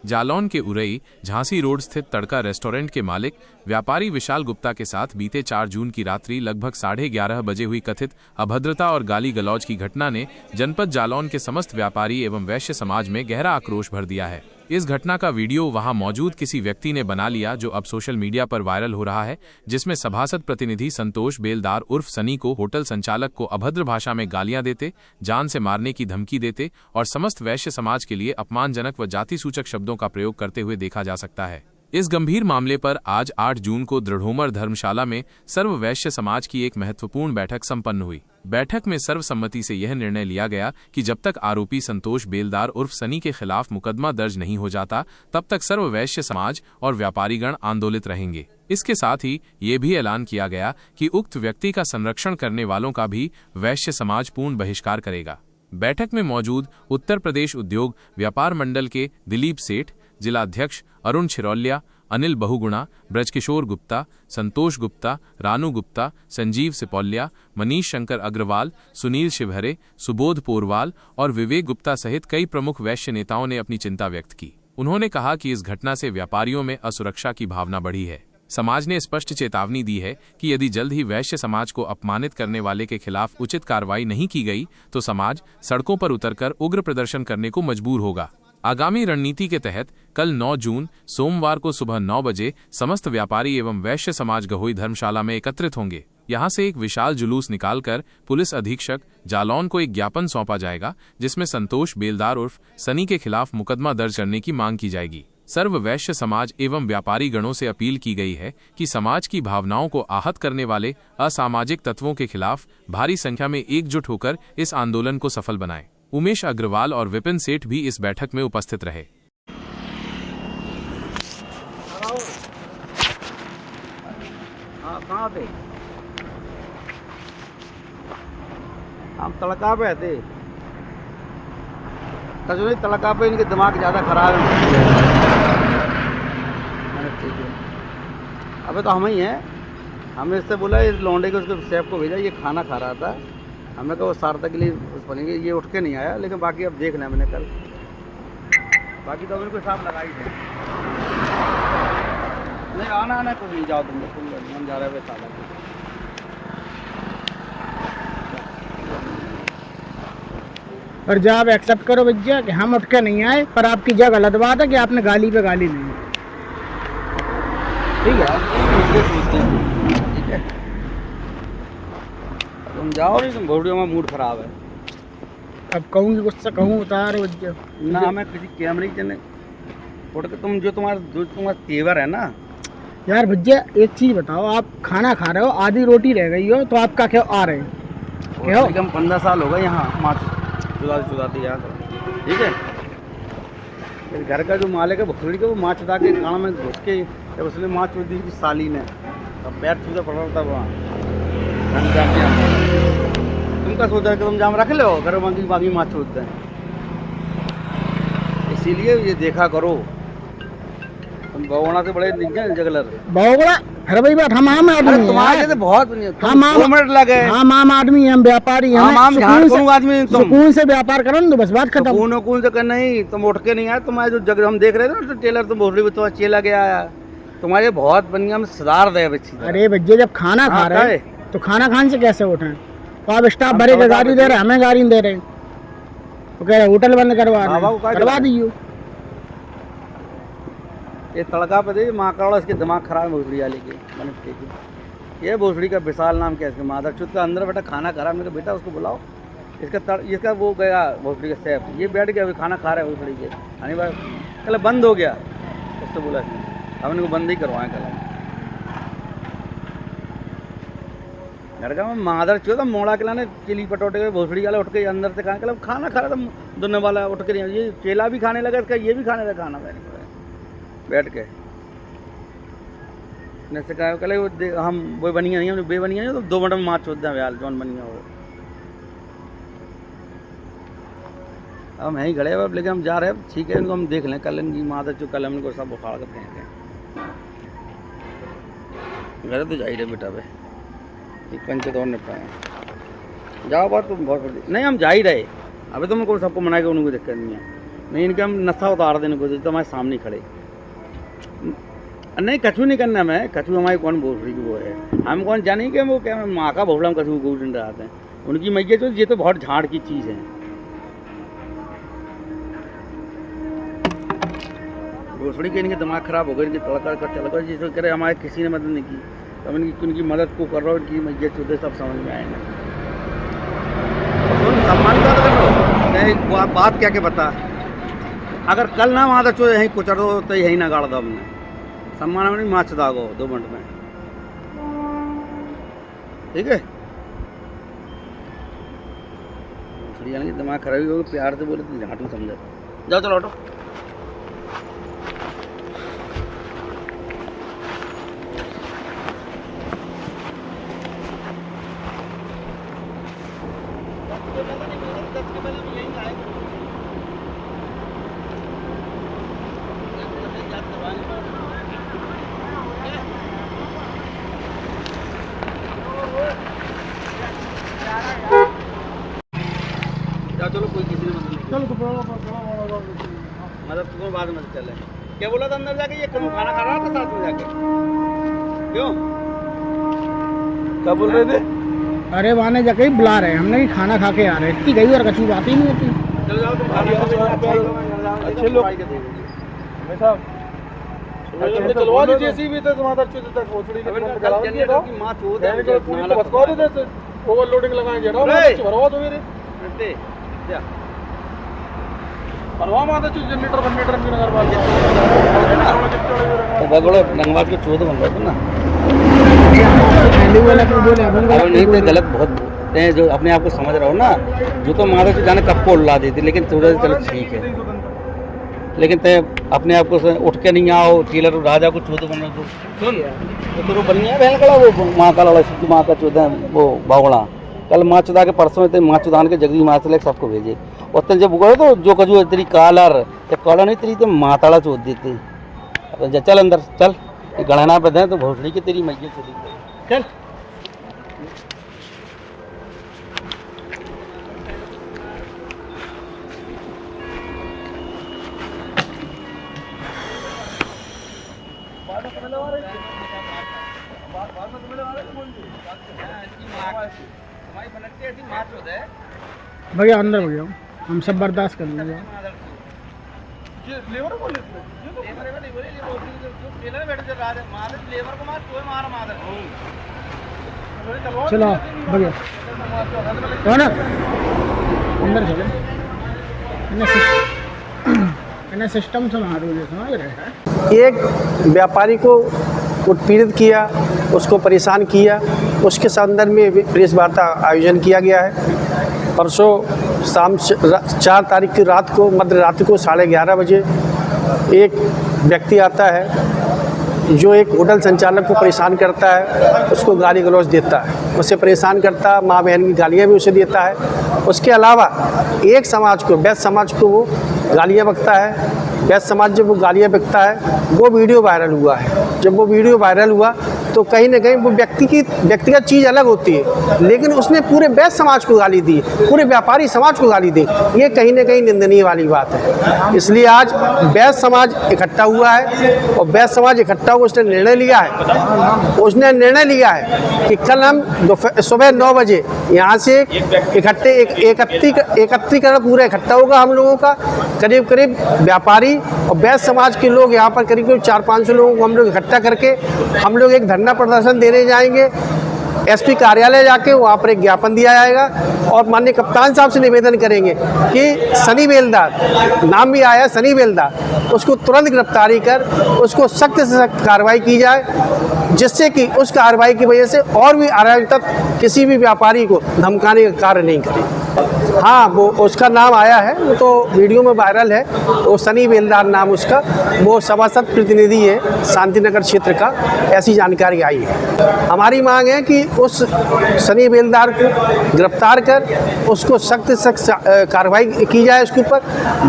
जालौन के उरई झांसी रोड स्थित तड़का रेस्टोरेंट के मालिक व्यापारी विशाल गुप्ता के साथ बीते 4 जून की रात्रि लगभग 11:30 बजे हुई कथित अभद्रता और गाली गलौज की घटना ने जनपद जालौन के समस्त व्यापारी एवं वैश्य समाज में गहरा आक्रोश भर दिया है। इस घटना का वीडियो वहां मौजूद किसी व्यक्ति ने बना लिया जो अब सोशल मीडिया पर वायरल हो रहा है, जिसमें सभासद प्रतिनिधि संतोष बेलदार उर्फ सनी को होटल संचालक को अभद्र भाषा में गालियां देते, जान से मारने की धमकी देते और समस्त वैश्य समाज के लिए अपमानजनक व जाति सूचक शब्दों का प्रयोग करते हुए देखा जा सकता है। इस गंभीर मामले पर आज 8 जून को दृढ़ोमर धर्मशाला में सर्व वैश्य समाज की एक महत्वपूर्ण बैठक संपन्न हुई। बैठक में सर्वसम्मति से यह निर्णय लिया गया कि जब तक आरोपी संतोष बेलदार उर्फ सनी के खिलाफ मुकदमा दर्ज नहीं हो जाता, तब तक सर्व वैश्य समाज और व्यापारीगण आंदोलित रहेंगे। इसके साथ ही ये भी ऐलान किया गया कि उक्त व्यक्ति का संरक्षण करने वालों का भी वैश्य समाज पूर्ण बहिष्कार करेगा। बैठक में मौजूद उत्तर प्रदेश उद्योग व्यापार मंडल के दिलीप सेठ, जिलाध्यक्ष अरुण छिरौलिया, अनिल बहुगुणा, ब्रजकिशोर गुप्ता, संतोष गुप्ता, रानू गुप्ता, संजीव सिपौलिया, मनीष शंकर अग्रवाल, सुनील शिवहरे, सुबोध पोरवाल और विवेक गुप्ता सहित कई प्रमुख वैश्य नेताओं ने अपनी चिंता व्यक्त की। उन्होंने कहा कि इस घटना से व्यापारियों में असुरक्षा की भावना बढ़ी है। समाज ने स्पष्ट चेतावनी दी है कि यदि जल्द ही वैश्य समाज को अपमानित करने वाले के खिलाफ उचित कार्रवाई नहीं की गई तो समाज सड़कों पर उतरकर उग्र प्रदर्शन करने को मजबूर होगा। आगामी रणनीति के तहत कल 9 जून सोमवार को सुबह 9 बजे समस्त व्यापारी एवं वैश्य समाज गहोई धर्मशाला में एकत्रित होंगे। यहां से एक विशाल जुलूस निकालकर पुलिस अधीक्षक जालौन को एक ज्ञापन सौंपा जाएगा, जिसमें संतोष बेलदार उर्फ सनी के खिलाफ मुकदमा दर्ज करने की मांग की जाएगी। सर्व वैश्य समाज एवं व्यापारी गणों से अपील की गई है कि समाज की भावनाओं को आहत करने वाले असामाजिक तत्वों के खिलाफ भारी संख्या में एकजुट होकर इस आंदोलन को सफल बनाएं। उमेश अग्रवाल और विपिन सेठ भी इस बैठक में उपस्थित रहे। कहाँ पे हम तड़का पे थे, कचौड़ी तड़का पे इनके दिमाग ज़्यादा खराब है। ठीक है, अबे तो हम ही हैं। हमने इससे बोला इस लौंडे को उसके शेफ को भेजा, ये खाना खा रहा था। हमने कहा वो सारदा के लिए बनेंगे, ये उठ के नहीं आया। लेकिन बाकी अब देख लें मैंने कल, बाकी तो मेरे को हिसाब लगाई थे। नहीं आना कुछ नहीं, जाओ तुम हम जा रहे हैं साला। और जब आप एक्सेप्ट करो भैया कि हम उठ के नहीं आए, पर आपकी जगह गलत बात है कि आपने गाली पे गाली नहीं। ठीक है, ठीक है, तुम जाओ। नहीं तुम घोड़ियों में मूड खराब है। अब कहूँगी गुस्सा कहूँ उतार भैया ना, मैं किसी कैमरे के नहीं उठ के तुम जो तुम्हारा तेवर है ना यार। भैया एक चीज़ बताओ, आप खाना खा रहे हो, आधी रोटी रह गई हो, तो आपका क्या आ रहे हैं क्या? हम 15 साल हो गए यहाँ माछ चुदाती यहाँ से। ठीक है, मेरे घर का जो मालिक है बकरी का, वो माछ चुदा के गाँव में घुस के जब उसने माछ चुदी की साली ने, तब पैर चूदा पड़ रहा था वहाँ। तुम क्या सोचा कि तुम जाम रख लो घर बाकी माछ चूदते हैं, इसीलिए ये देखा करो। तुम भगवाना से बड़े जगलर बहुगुणा। अरे भाई बात, हम आम आदमी हैं। तुम्हारे से बहुत हम 2 मिनट लगे। हम आम आदमी, हम व्यापारी हैं। आदमी सुकून से व्यापार करो ना, तो बस बात खत्म। सुकून से करना ही, तुम उठ के नहीं आए। तुम्हारे जो जगह हम देख रहे थे ना, तो टेलर तुम भोसड़ी में तुम्हारा चेला गया आया, तुम्हारे बहुत बढ़िया में सुधार दे बच्ची। अरे भैया जब खाना खा रहे हैं तो खाना खाने से कैसे उठे? तो आप स्टाफ भरे के गाड़ी दे रहे, हमें गाड़ी दे रहे, तो कह रहे होटल बंद करवा दीजिए। ये तड़का पे दे माँ का, इसके दिमाग खराब है भोसड़ी वाले के। ये भोसड़ी का विशाल नाम क्या है इसके, माधर चुत का अंदर बेटा खाना खा रहा है। मैंने कहा बेटा उसको बुलाओ, इसका वो गया भोसड़ी का शेफ, ये बैठ गया अभी खाना खा रहा है भोसड़ी के। आने बार कल बंद हो गया, उससे बोला अब इनको बंद ही करवाएं कल। लड़का में माधर चुत मोड़ा के लाने चिली पटोटे के भोसड़ी वाला उठ के अंदर से खाना खा रहा था दोनों वाला, उठ के ये चेला भी खाने लगा इसका, ये भी खाने लगा खाना बैठ के। से कहा कल हम वो बनिया नहीं, हमने बेबनिया नहीं, तो 2 मिनट में मार चोद दें यार जौन बनिया हो। हम यहीं खड़े हैं, लेकिन हम जा रहे हैं। ठीक है, इनको हम देख लें कल, इनकी माता चुप कल हम इनको सब उखाड़ कर फेंकें। घर तो जा ही रहे बेटा, भाई एक पंचायत और निपटाएँ। जाओ बात तुम बहुत नहीं, हम जा ही रहे। अभी तो मैं सबको मना के उनको दिक्कत नहीं है। नहीं इनके हम नशा उतार देने को तो हमारे सामने खड़े नहीं कछु नहीं करना मैं कछु हमारी कौन भोसड़ी की वो है हम कौन जाने कि वो क्या माँ का भोसड़ा हम कछु गोल्डन रहते हैं उनकी मैया तो ये तो बहुत झाड़ की चीज़ है। भोसड़ी के इनके दिमाग खराब हो गए इनके तड़का कर चल कर जिसको करे हमारे किसी ने मदद नहीं की तब उनकी मदद को कर रहा हूँ इनकी मैया चौधरी सब समझ में आएंगे। सम्मान कर बात क्या के बता अगर कल ना वहाँ तक यहीं कुचर दो तो यहीं ना गाड़ दो हमने सम्मान में नहीं माच दागो 2 मिनट में ठीक है। की दिमाग खराब हो प्यार से बोले तो झाटू समझे जाओ चलो ऑटो चलो कोई किसी ने मदद तो बाद में चले क्या बोला था अंदर जाके ये खाना खा रहा था साथ में जाके क्यों क्या बोल रहे थे? अरे वहाँ जाके ही बुला रहे हैं हमने कि खाना खा के आ रहे हैं इतनी गई और कछु बात ही नहीं होती। चलो जाओ तुम अच्छे लोग चलवा दीजिए इसी भी तुम्हारा तक भोसड़ी की मां चोद है ओवरलोडिंग लगाएंगे भरवा दो मेरे भरवा माता जनरेटर बनरेटर की नगर वाले बगड़ो नंगवा के चोद बन रहा ना बोले नहीं तो गलत बहुत बोलते हैं जो अपने आप को समझ रहा हो ना जो तो माता को जाने कब को उड़ा देती लेकिन थोड़ा चलो ठीक है लेकिन तय अपने आप को उठ के नहीं आओ टेलर राजा को चोद बन रहा सुन तो बन गया बहन कड़ा वो माँ का लड़ा सिद्धू माँ का चोदा वो बावड़ा कल माँ चुदा के परसों थे माँ चुदान के जगदी माँ से सबको भेजे और तल जब उगड़े तो जो कजू तेरी कालर या काला नहीं तेरी तो माताड़ा चोद देती तो चल अंदर चल गणना पे दें तो भोसड़ी की तेरी मैया चली चल भैया अंदर भैया हम सब बर्दाश्त कर लेंगे। चलो भैया कौन अंदर चले इन्हें सिस्टम से मारो समझ रहे एक व्यापारी को उत्पीड़ित किया उसको परेशान किया उसके संदर्भ में प्रेस वार्ता आयोजन किया गया है। परसों शाम 4 तारीख की रात को मध्य रात्रि को 11:30 बजे एक व्यक्ति आता है जो एक होटल संचालक को परेशान करता है उसको गाली गलौज देता है उसे परेशान करता है माँ बहन की गालियाँ भी उसे देता है। उसके अलावा एक समाज को वैश्य समाज को वो गालियाँ बकता है। वैश्य समाज जब वो गालियाँ बकता है वो वीडियो वायरल हुआ है। जब वो वीडियो वायरल हुआ तो कहीं ना कहीं वो व्यक्तिगत चीज़ अलग होती है लेकिन उसने पूरे वैश्य समाज को गाली दी पूरे व्यापारी समाज को गाली दी ये कहीं ना कहीं निंदनीय वाली बात है। इसलिए आज वैश्य समाज इकट्ठा हुआ है और वैश्य समाज इकट्ठा हुआ उसने निर्णय लिया है कि कल हम सुबह 9 बजे यहाँ से एकत्रीकरण पूरा इकट्ठा होगा हम लोगों का करीब व्यापारी और वैश्य समाज के लोग यहाँ पर करीब 400-500 लोगों को हम लोग इकट्ठा करके हम लोग एक धरना प्रदर्शन देने जाएंगे। एसपी कार्यालय जाके वहाँ पर एक ज्ञापन दिया जाएगा और माननीय कप्तान साहब से निवेदन करेंगे कि सनी बेलदार नाम भी आया सनी बेलदार उसको तुरंत गिरफ्तारी कर उसको सख्त से सख्त कार्रवाई की जाए जिससे कि उस कार्रवाई की वजह से और भी अराजकता किसी भी व्यापारी को धमकाने का कार्य नहीं करे। हाँ वो उसका नाम आया है वो तो वीडियो में वायरल है वो सनी बेलदार नाम उसका वो सभासद प्रतिनिधि है शांतिनगर क्षेत्र का ऐसी जानकारी आई है। हमारी मांग है कि उस सनी बेलदार को गिरफ्तार कर उसको सख्त सख्त कार्रवाई की जाए उसके ऊपर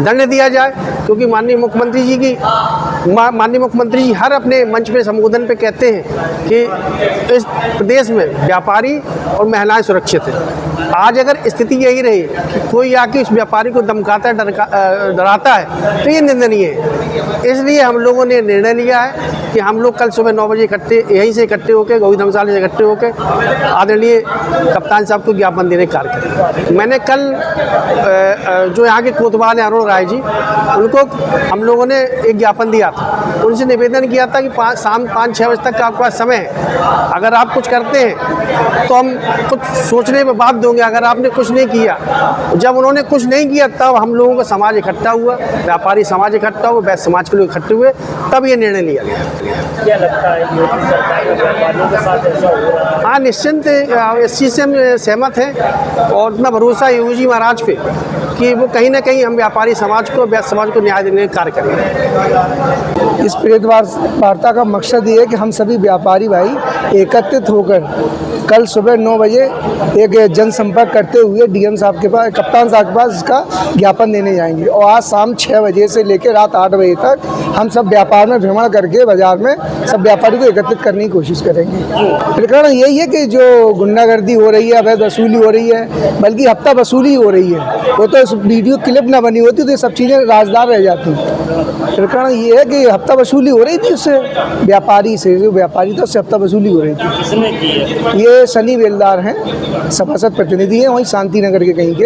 दंड दिया जाए क्योंकि माननीय मुख्यमंत्री जी हर अपने मंच पे संबोधन पे कहते हैं कि इस प्रदेश में व्यापारी और महिलाएं सुरक्षित हैं। आज अगर स्थिति यही नहीं रही कि कोई आके उस व्यापारी को धमकाता है, डराता है, तो ये निंदनीय है। इसलिए हम लोगों ने निर्णय लिया है कि हम लोग कल सुबह 9 बजे यहीं से इकट्ठे होकर, गौरी धर्मशाला से इकट्ठे होकर आदरणीय कप्तान साहब को ज्ञापन देने का कार्य करेंगे। मैंने कल जो यहाँ के कोतवाल हैं अरुण राय जी, उनको हम लोगों ने एक ज्ञापन दिया था। उनसे निवेदन किया था कि शाम 5-6 बजे तक का आपका समय है, अगर आप कुछ करते हैं तो हम कुछ सोचने में बात दोगे। अगर आपने कुछ नहीं किया, जब उन्होंने कुछ नहीं किया तब हम लोगों का समाज इकट्ठा हुआ, व्यापारी समाज इकट्ठा हुआ, वैश्य समाज के लोग इकट्ठे हुए, तब ये निर्णय लिया गया। क्या लगता है योगी सरकार के व्यापारियों के साथ ऐसा हो रहा है? हाँ, निश्चिंत इस चीज़ से हम सहमत हैं और इतना भरोसा है योगी जी महाराज पे कि वो कहीं ना कहीं हम व्यापारी समाज को, वैश्य समाज को न्याय देने का कार्य करेंगे। इस प्रेरित वार्ता का मकसद ये है कि हम सभी व्यापारी भाई एकत्रित होकर कल सुबह 9 बजे एक जनसंपर्क करते हुए डीएम साहब के पास, कप्तान साहब के पास इसका ज्ञापन देने जाएंगे और आज शाम 6 बजे से लेकर रात 8 बजे तक हम सब व्यापार में भ्रमण करके बाजार में सब व्यापारी को एकत्रित करने की कोशिश करेंगे। प्रकरण यही है कि जो गुंडागर्दी हो रही है, अवैध वसूली हो रही है, बल्कि हफ्ता वसूली हो रही है, वो तो वीडियो क्लिप ना बनी होती तो ये सब चीज़ें राजदार रह जाती। प्रकरण ये है कि हफ्ता वसूली हो रही थी उससे, व्यापारी से, जो व्यापारी था उससे हफ्ता वसूली हो रही थी। किसने की है? ये सनी बेलदार हैं, सभासद प्रतिनिधि हैं, वहीं शांति नगर के कहीं के।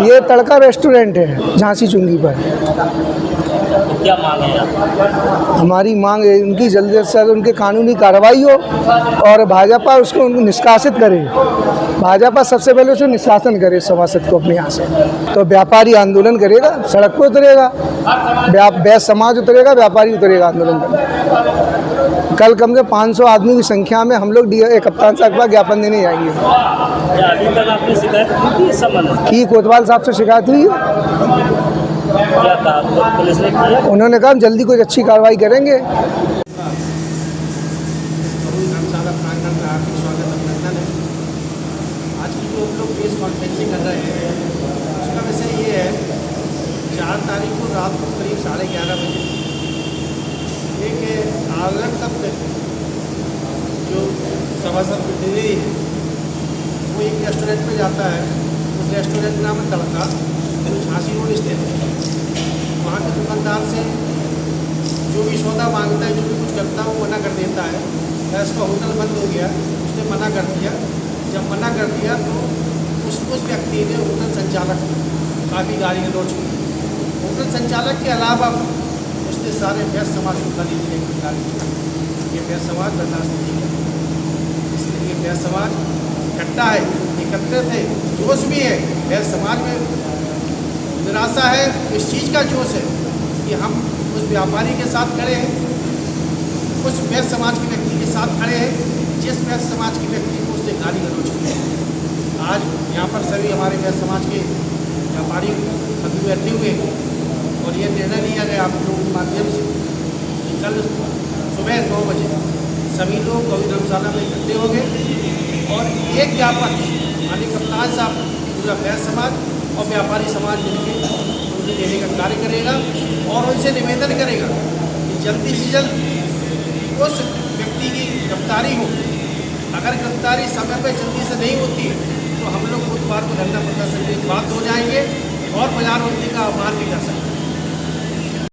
ये तड़का रेस्टोरेंट है झांसी चुंगी पर। क्या मांग है आप? हमारी मांग है उनकी जल्द से जल्द उनके कानूनी कार्रवाई हो और भाजपा उसको उनको निष्कासित करे। भाजपा सबसे पहले उसे निष्कासन करे सभासद को अपने यहाँ से, तो व्यापारी आंदोलन करेगा, सड़क पर उतरेगा, वैश्य समाज उतरेगा, व्यापारी उतरेगा आंदोलन करने। कल कम से 500 आदमी की संख्या में हम लोग कप्तान साहब का ज्ञापन देने जाएंगे। क्या अभी तक आपने शिकायत की थी इस संबंध में? कोतवाल साहब से शिकायत हुई है, क्या कहा पुलिस ने किया? उन्होंने कहा हम जल्दी कोई अच्छी कार्रवाई करेंगे। धर्मशाला प्रांगण में हार्दिक स्वागत अभिनंदन है। आज की जो हम लोग प्रेस कॉन्फ्रेंसिंग कर रहे हैं उसका विषय ये है, 4 तारीख को रात को करीब 11:30 बजे एक आगरन तक जो सभासद प्रतिनिधि है वो एक रेस्टोरेंट में जाता है। उस रेस्टोरेंट का नाम है तड़का, झांसी रोड स्थित है। वहाँ के दुकानदार से जो भी सौदा मांगता है, जो भी कुछ करता है वो मना कर देता है। उसका होटल बंद हो गया, उसने मना कर दिया। जब मना कर दिया तो उस व्यक्ति ने होटल संचालक काफ़ी गाली गलौज की। होटल संचालक के अलावा उसने सारे वैश्य समाज को गाली देने की गाली की। ये वैश्य समाज बर्दाश्त नहीं किया, इसलिए वैश्य समाज इकट्ठा है, एकत्रित है, जोश भी है। वैश्य समाज में निराशा है, इस चीज़ का जोश है कि हम उस व्यापारी के साथ खड़े हैं, उस वैश्य समाज के व्यक्ति के साथ खड़े हैं जिस वैश्य समाज के व्यक्ति को उसने गाली गलौज की। आज यहाँ पर सभी हमारे वैश्य समाज के व्यापारी सभी बैठे हुए हैं और ये निर्णय लिया गया आप लोगों के माध्यम से कि कल सुबह 9 बजे सभी लोग गौरी धर्मशाला में इकट्ठे होंगे और एक ज्ञापन माननीय कप्तान साहब, पूरा वैश्य समाज और व्यापारी समाज मिलकर उनको देने का कार्य करेगा और उनसे निवेदन करेगा कि जल्दी से जल्द उस व्यक्ति की गिरफ्तारी हो। अगर गिरफ्तारी समय पर जल्दी से नहीं होती है तो हम लोग बुधवार को धरना प्रदर्शन के बाद हो जाएंगे और बाजार बंदी का आह्वान भी कर सकते हैं।